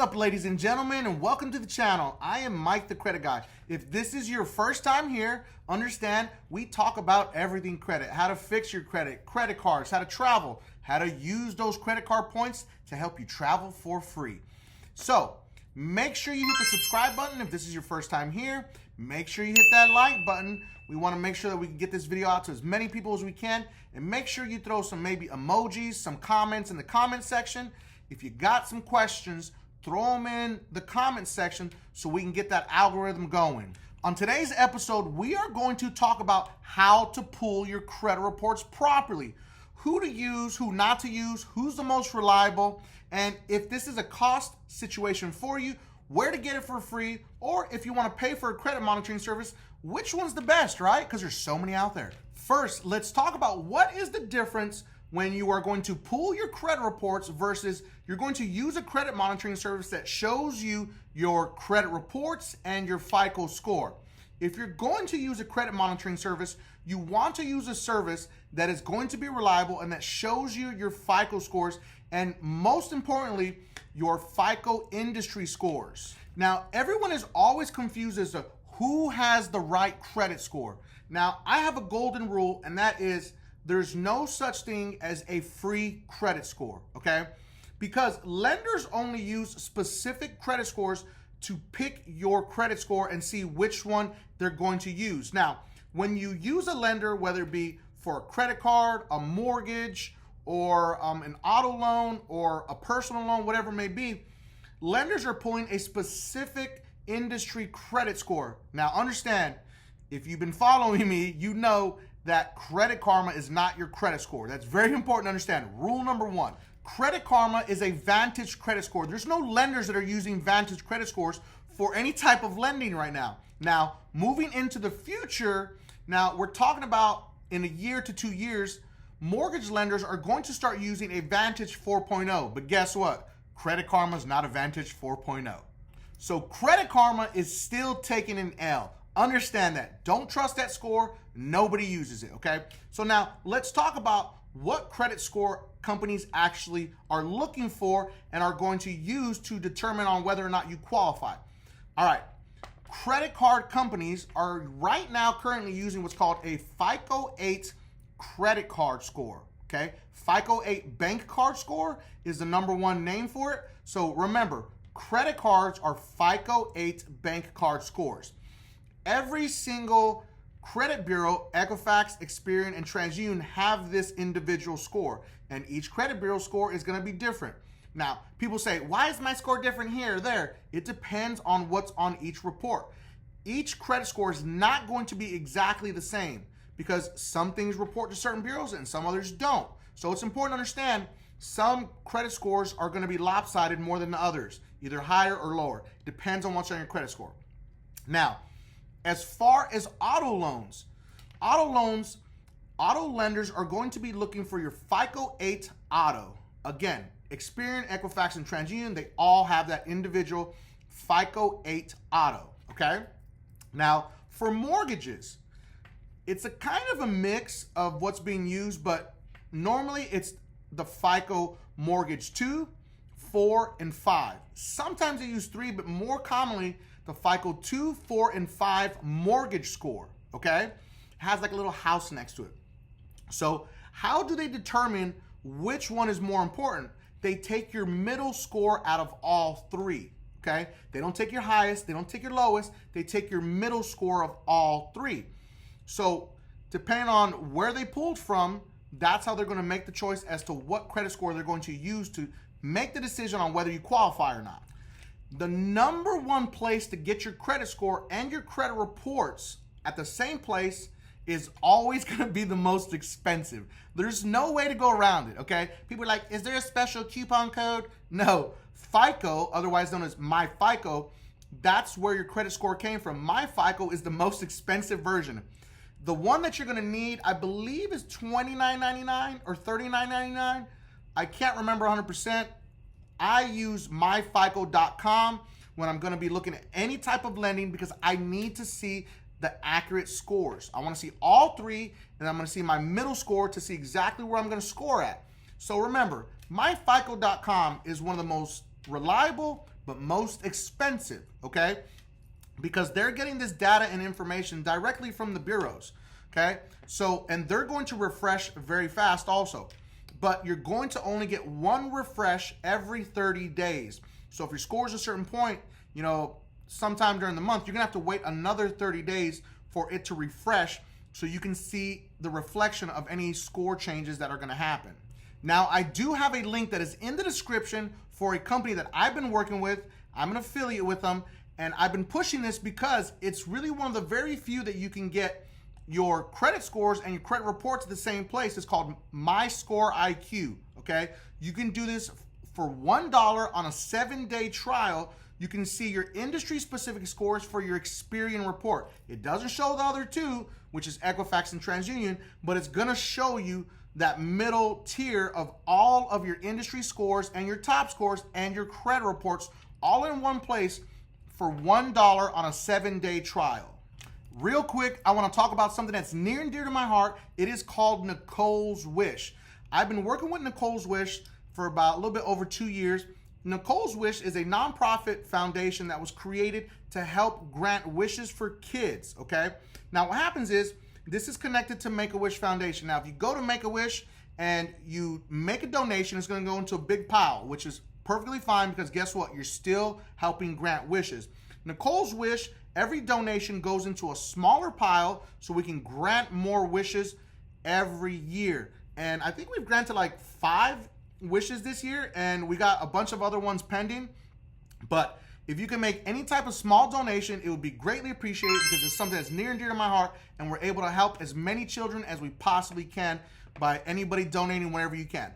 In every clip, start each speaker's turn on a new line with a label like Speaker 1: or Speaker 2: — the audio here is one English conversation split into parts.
Speaker 1: up, ladies and gentlemen, and welcome to the channel. I am Mike, the Credit Guy. If this is your first time here, understand we talk about everything credit, how to fix your credit, credit cards, how to travel, how to use those credit card points to help you travel for free. So make sure you hit the subscribe button if this is your first time here. Make sure you hit that like button. We want to make sure that we can get this video out to as many people as we can. And make sure you throw some maybe emojis, some comments in the comment section. If you got some questions, throw them in the comment section so we can get that algorithm going. On today's episode, we are going to talk about how to pull your credit reports properly. Who to use, who not to use, who's the most reliable, and if this is a cost situation for you, where to get it for free, or if you want to pay for a credit monitoring service, which one's the best, right? Because there's so many out there. First, let's talk about what is the difference when you are going to pull your credit reports versus you're going to use a credit monitoring service that shows you your credit reports and your FICO score. If you're going to use a credit monitoring service, you want to use a service that is going to be reliable and that shows you your FICO scores and, most importantly, your FICO industry scores. Now, everyone is always confused as to who has the right credit score. Now, I have a golden rule, and that is there's no such thing as a free credit score, okay? Because lenders only use specific credit scores to pick your credit score and see which one they're going to use. Now, when you use a lender, whether it be for a credit card, a mortgage, or an auto loan, or a personal loan, whatever it may be, lenders are pulling a specific industry credit score. Now, understand, if you've been following me, you know that Credit Karma is not your credit score. That's very important to understand. Rule number one, Credit Karma is a Vantage credit score. There's no lenders that are using Vantage credit scores for any type of lending right now. Now, moving into the future, now we're talking about in a year to 2 years, mortgage lenders are going to start using a Vantage 4.0. But guess what? Credit Karma is not a Vantage 4.0. So Credit Karma is still taking an L. Understand that. Don't trust that score. Nobody uses it, okay? So now let's talk about what credit score companies actually are looking for and are going to use to determine on whether or not you qualify. All right. Credit card companies are right now currently using what's called a FICO 8 credit card score, okay? FICO 8 bank card score is the #1 name for it. So remember, credit cards are FICO 8 bank card scores. Every single credit bureau, Equifax, Experian, and TransUnion have this individual score, and each credit bureau score is going to be different. Now, people say, why is my score different here or there? It depends on what's on each report. Each credit score is not going to be exactly the same because some things report to certain bureaus and some others don't. So it's important to understand some credit scores are going to be lopsided more than the others, either higher or lower. Depends on what's on your credit score. Now, as far as auto loans, auto lenders are going to be looking for your FICO 8 auto. Again, Experian, Equifax, and TransUnion, they all have that individual FICO 8 auto, okay? Now, for mortgages, it's a kind of a mix of what's being used, but normally it's the FICO Mortgage 2, 4, and 5. Sometimes they use 3, but more commonly, the FICO 2, 4, and 5 mortgage score, okay? It has like a little house next to it. So how do they determine which one is more important? They take your middle score out of all 3, okay? They don't take your highest, they don't take your lowest, they take your middle score of all 3. So depending on where they pulled from, that's how they're going to make the choice as to what credit score they're going to use to make the decision on whether you qualify or not. The #1 place to get your credit score and your credit reports at the same place is always going to be the most expensive. There's no way to go around it, okay? People are like, is there a special coupon code? No. FICO, otherwise known as My FICO, that's where your credit score came from. My FICO is the most expensive version. The one that you're going to need, I believe, is $29.99 or $39.99. I can't remember 100%. I use myfico.com when I'm going to be looking at any type of lending because I need to see the accurate scores. I want to see all 3, and I'm going to see my middle score to see exactly where I'm going to score at. So remember, myfico.com is one of the most reliable, but most expensive, okay? Because they're getting this data and information directly from the bureaus, okay? So, and they're going to refresh very fast also, but you're going to only get one refresh every 30 days. So if your score is a certain point, you know, sometime during the month, you're gonna have to wait another 30 days for it to refresh so you can see the reflection of any score changes that are gonna happen. Now, I do have a link that is in the description for a company that I've been working with. I'm an affiliate with them, and I've been pushing this because it's really one of the very few that you can get your credit scores and your credit reports at the same place. It's called My Score IQ, okay? You can do this for $1 on a 7-day trial. You can see your industry-specific scores for your Experian report. It doesn't show the other two, which is Equifax and TransUnion, but it's gonna show you that middle tier of all of your industry scores and your top scores and your credit reports all in one place for $1 on a 7-day trial. Real quick, I want to talk about something that's near and dear to my heart. It is called Nicoles Wish. I've been working with Nicoles Wish for about a little bit over 2 years. Nicoles Wish is a nonprofit foundation that was created to help grant wishes for kids, okay? Now what happens is, this is connected to Make-A-Wish Foundation. Now if you go to Make-A-Wish and you make a donation, it's gonna go into a big pile, which is perfectly fine because guess what? You're still helping grant wishes. Nicoles Wish, every donation goes into a smaller pile so we can grant more wishes every year. And I think we've granted like 5 wishes this year, and we got a bunch of other ones pending. But if you can make any type of small donation, it would be greatly appreciated because it's something that's near and dear to my heart, and we're able to help as many children as we possibly can by anybody donating whenever you can.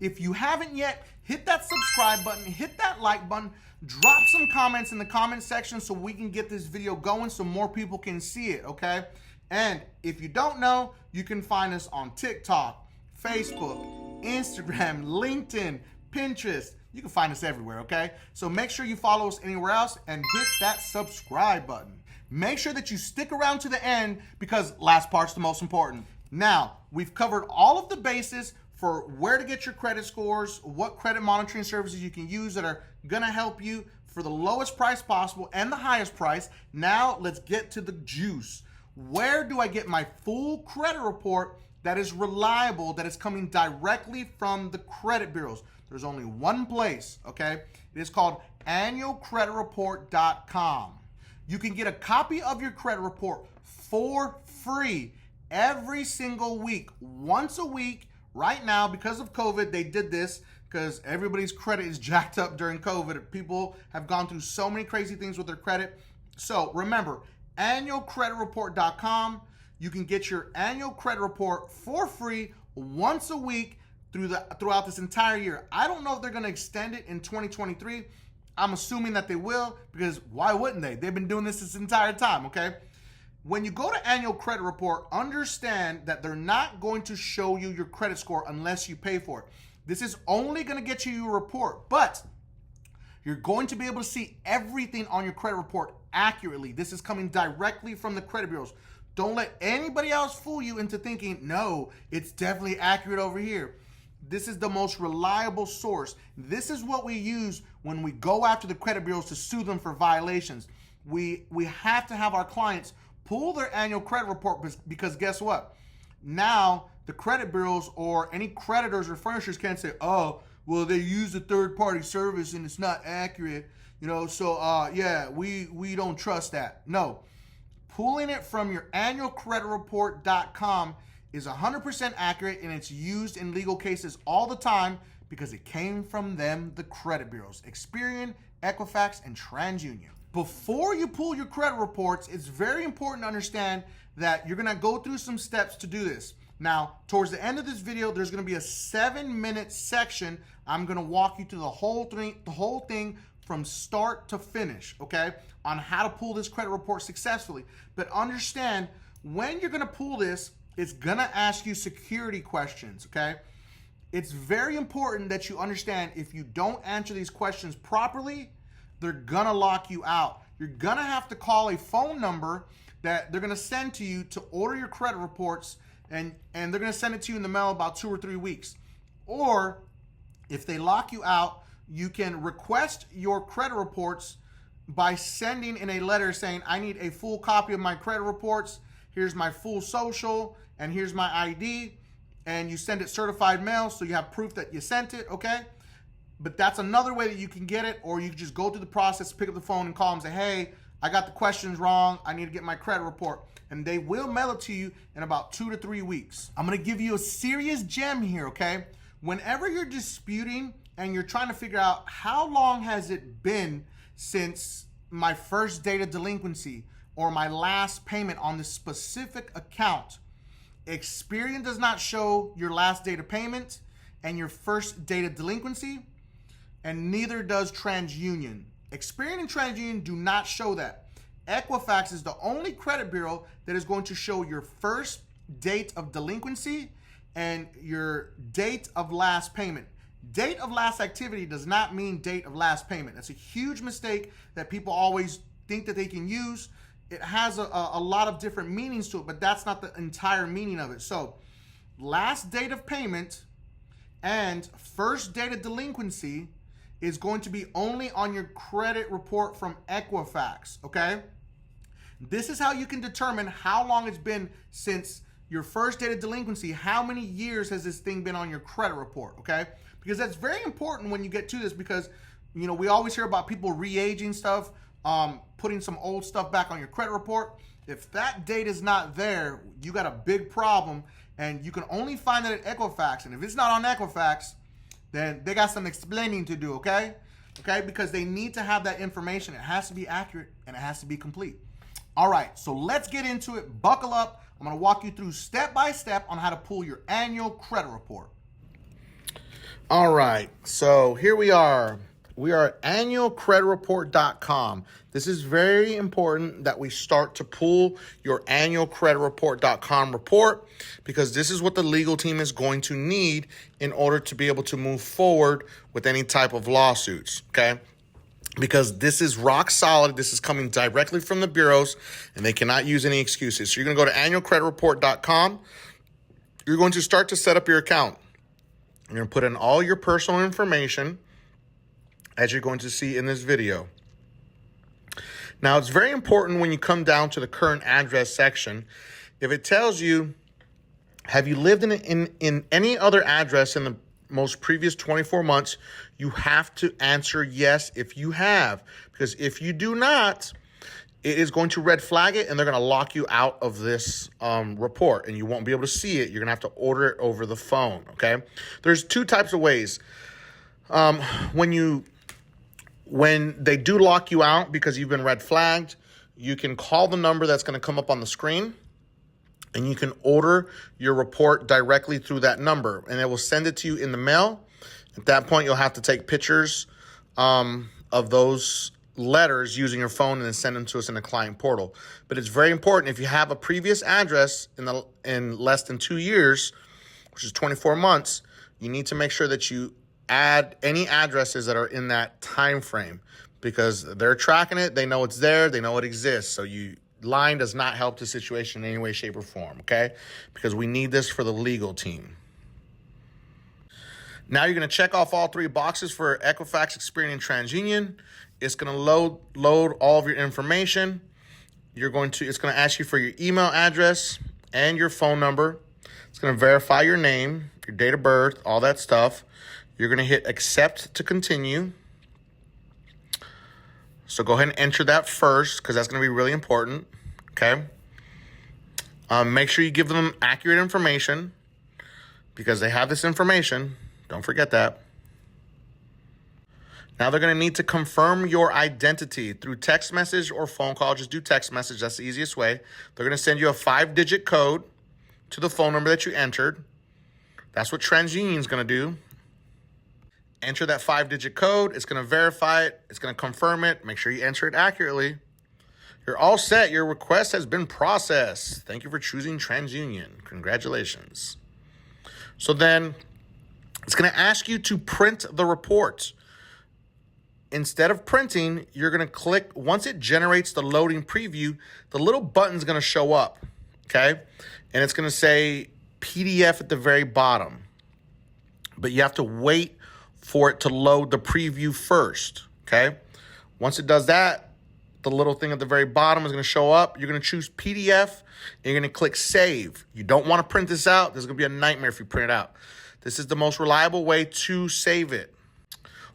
Speaker 1: If you haven't yet, hit that subscribe button, hit that like button, drop some comments in the comment section so we can get this video going so more people can see it, okay? And if you don't know, you can find us on TikTok, Facebook, Instagram, LinkedIn, Pinterest. You can find us everywhere, okay? So make sure you follow us anywhere else and hit that subscribe button. Make sure that you stick around to the end because last part's the most important. Now, we've covered all of the bases for where to get your credit scores, what credit monitoring services you can use that are gonna help you for the lowest price possible and the highest price. Now let's get to the juice. Where do I get my full credit report that is reliable, that is coming directly from the credit bureaus? There's only one place, okay? It is called annualcreditreport.com. You can get a copy of your credit report for free every single week, once a week. Right now, because of COVID, they did this because everybody's credit is jacked up during COVID. People have gone through so many crazy things with their credit. So remember, annualcreditreport.com. You can get your annual credit report for free once a week throughout this entire year. I don't know if they're going to extend it in 2023. I'm assuming that they will because why wouldn't they? They've been doing this entire time, okay? When you go to annual credit report, understand that they're not going to show you your credit score unless you pay for it. This is only going to get you your report, but you're going to be able to see everything on your credit report accurately. This is coming directly from the credit bureaus. Don't let anybody else fool you into thinking, no, it's definitely accurate over here. This is the most reliable source. This is what we use when we go after the credit bureaus to sue them for violations. We have to have our clients pull their annual credit report because guess what? Now the credit bureaus or any creditors or furnishers can't say, oh, well, they use a third-party service and it's not accurate, you know, so yeah, we don't trust that. No, pulling it from your annualcreditreport.com is 100% accurate, and it's used in legal cases all the time because it came from them, the credit bureaus, Experian, Equifax, and TransUnion. Before you pull your credit reports, it's very important to understand that you're gonna go through some steps to do this. Now, towards the end of this video, there's gonna be a 7-minute section. I'm gonna walk you through the whole thing from start to finish, okay, on how to pull this credit report successfully. But understand, when you're gonna pull this, it's gonna ask you security questions, okay? It's very important that you understand if you don't answer these questions properly, they're gonna lock you out. You're gonna have to call a phone number that they're gonna send to you to order your credit reports, and they're gonna send it to you in the mail about 2 or 3 weeks. Or if they lock you out, you can request your credit reports by sending in a letter saying, I need a full copy of my credit reports. Here's my full social, and here's my ID. And you send it certified mail, so you have proof that you sent it, okay? But that's another way that you can get it, or you can just go through the process, pick up the phone and call them and say, hey, I got the questions wrong. I need to get my credit report. And they will mail it to you in about 2 to 3 weeks. I'm gonna give you a serious gem here, okay? Whenever you're disputing and you're trying to figure out how long has it been since my first date of delinquency or my last payment on this specific account, Experian does not show your last date of payment and your first date of delinquency, and neither does TransUnion. Experian and TransUnion do not show that. Equifax is the only credit bureau that is going to show your first date of delinquency and your date of last payment. Date of last activity does not mean date of last payment. That's a huge mistake that people always think that they can use. It has a lot of different meanings to it, but that's not the entire meaning of it. So last date of payment and first date of delinquency is going to be only on your credit report from Equifax, okay? This is how you can determine how long it's been since your first date of delinquency. How many years has this thing been on your credit report, okay? Because that's very important when you get to this, because, you know, we always hear about people re-aging stuff, putting some old stuff back on your credit report. If that date is not there, you got a big problem, and you can only find that at Equifax. And if it's not on Equifax, then they got some explaining to do, okay? Okay, because they need to have that information. It has to be accurate and it has to be complete. All right, so let's get into it. Buckle up. I'm gonna walk you through step by step on how to pull your annual credit report. All right, so here we are. We are at annualcreditreport.com. This is very important that we start to pull your annualcreditreport.com report, because this is what the legal team is going to need in order to be able to move forward with any type of lawsuits, okay? Because this is rock solid. This is coming directly from the bureaus, and they cannot use any excuses. So you're going to go to annualcreditreport.com. You're going to start to set up your account. You're going to put in all your personal information, as you're going to see in this video. Now, it's very important when you come down to the current address section. If it tells you, have you lived in any other address in the most previous 24 months, you have to answer yes if you have. Because if you do not, it is going to red flag it, and they're going to lock you out of this report, and you won't be able to see it. You're going to have to order it over the phone, okay? There's two types of ways. When they do lock you out because you've been red flagged, you can call the number that's going to come up on the screen, and you can order your report directly through that number, and it will send it to you in the mail. At that point, you'll have to take pictures of those letters using your phone and then send them to us in the client portal. But it's very important, if you have a previous address in less than 2 years, which is 24 months, you need to make sure that you add any addresses that are in that time frame, because they're tracking it. They know it's there. They know it exists. So lying does not help the situation in any way, shape, or form, okay? Because we need this for the legal team. Now you're going to check off all 3 boxes for Equifax, Experian, and TransUnion. It's going to load all of your information. It's going to ask you for your email address and your phone number. It's going to verify your name, your date of birth, all that stuff. You're going to hit accept to continue. So go ahead and enter that first, because that's going to be really important, okay? Make sure you give them accurate information, because they have this information. Don't forget that. Now they're going to need to confirm your identity through text message or phone call. Just do text message. That's the easiest way. They're going to send you a 5-digit code to the phone number that you entered. That's what TransUnion is going to do. Enter that 5-digit code. It's going to verify it. It's going to confirm it. Make sure you enter it accurately. You're all set. Your request has been processed. Thank you for choosing TransUnion. Congratulations. So then it's going to ask you to print the report. Instead of printing, you're going to click, once it generates the loading preview, the little button's going to show up, okay? And it's going to say PDF at the very bottom. But you have to wait for it to load the preview first, okay? Once it does that, the little thing at the very bottom is going to show up. You're going to choose PDF, and you're going to click Save. You don't want to print this out. This is going to be a nightmare if you print it out. This is the most reliable way to save it.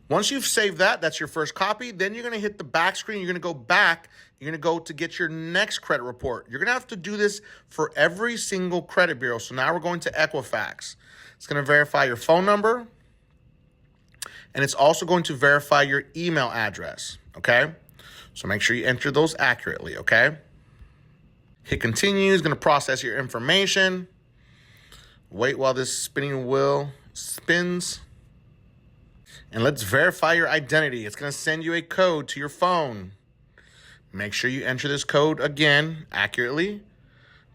Speaker 1: Once you've saved that, that's your first copy. Then you're going to hit the back screen. You're going to go back. You're going to go to get your next credit report. You're going to have to do this for every single credit bureau. So now we're going to Equifax. It's going to verify your phone number, and it's also going to verify your email address, okay? So make sure you enter those accurately, okay? Hit continue. It's going to process your information. Wait while this spinning wheel spins. And let's verify your identity. It's going to send you a code to your phone. Make sure you enter this code again accurately,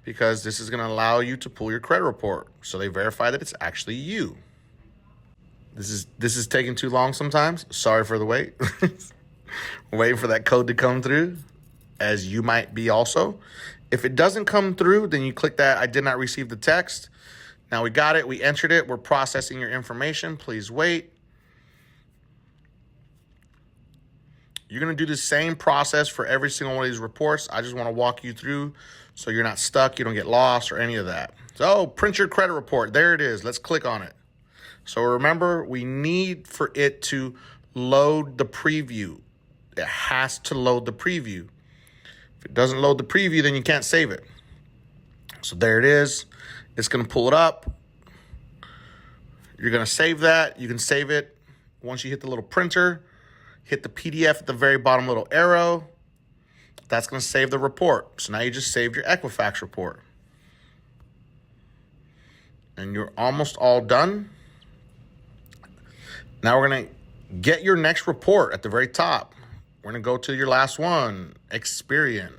Speaker 1: because this is going to allow you to pull your credit report. So they verify that it's actually you. This is taking too long sometimes. Sorry for the wait. Waiting for that code to come through, as you might be also. If it doesn't come through, then you click that I did not receive the text. Now we got it. We entered it. We're processing your information. Please wait. You're going to do the same process for every single one of these reports. I just want to walk you through so you're not stuck, you don't get lost or any of that. So print your credit report. There it is. Let's click on it. So remember, we need for it to load the preview. It has to load the preview. If it doesn't load the preview, then you can't save it. So there it is. It's going to pull it up. You're going to save that. You can save it once you hit the little printer. Hit the PDF at the very bottom little arrow. That's going to save the report. So now you just saved your Equifax report. And you're almost all done. Now we're going to get your next report at the very top. We're going to go to your last one, Experian.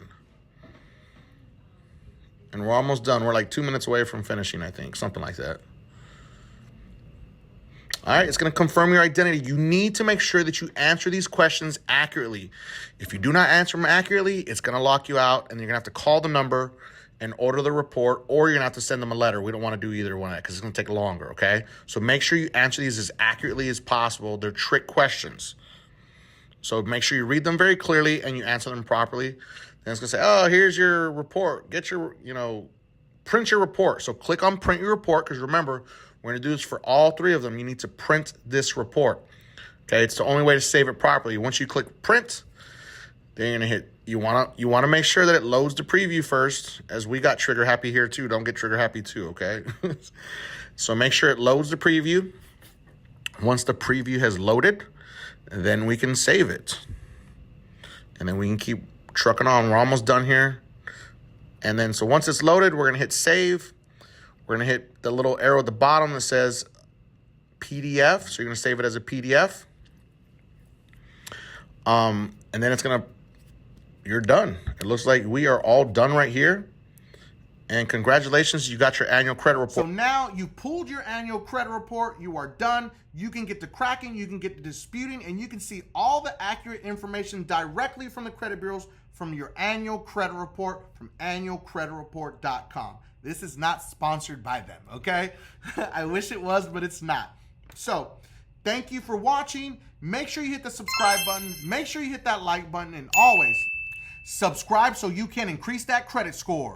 Speaker 1: And we're almost done. We're like 2 minutes away from finishing, I think. Something like that. All right, it's going to confirm your identity. You need to make sure that you answer these questions accurately. If you do not answer them accurately, it's going to lock you out, and you're going to have to call the number and order the report, or you're going to have to send them a letter. We don't want to do either one of that because it's going to take longer, okay? So make sure you answer these as accurately as possible. They're trick questions. So make sure you read them very clearly and you answer them properly. Then it's going to say, oh, here's your report. Get your, print your report. So click on print your report, because remember, we're going to do this for all three of them. You need to print this report. Okay, it's the only way to save it properly. Once you click print, then you're going to hit, you want to make sure that it loads the preview first, as we got trigger happy here too. Don't get trigger happy too, okay? So make sure it loads the preview. Once the preview has loaded, then we can save it. And then we can keep trucking on. We're almost done here. And then, so once it's loaded, we're going to hit save. We're going to hit the little arrow at the bottom that says PDF. So you're going to save it as a PDF. And then it's going to, you're done. It looks like we are all done right here. And congratulations, you got your annual credit report. So now you pulled your annual credit report. You are done. You can get to cracking, you can get to disputing, and you can see all the accurate information directly from the credit bureaus from your annual credit report from annualcreditreport.com. This is not sponsored by them, okay? I wish it was, but it's not. So thank you for watching. Make sure you hit the subscribe button. Make sure you hit that like button, and always subscribe so you can increase that credit score.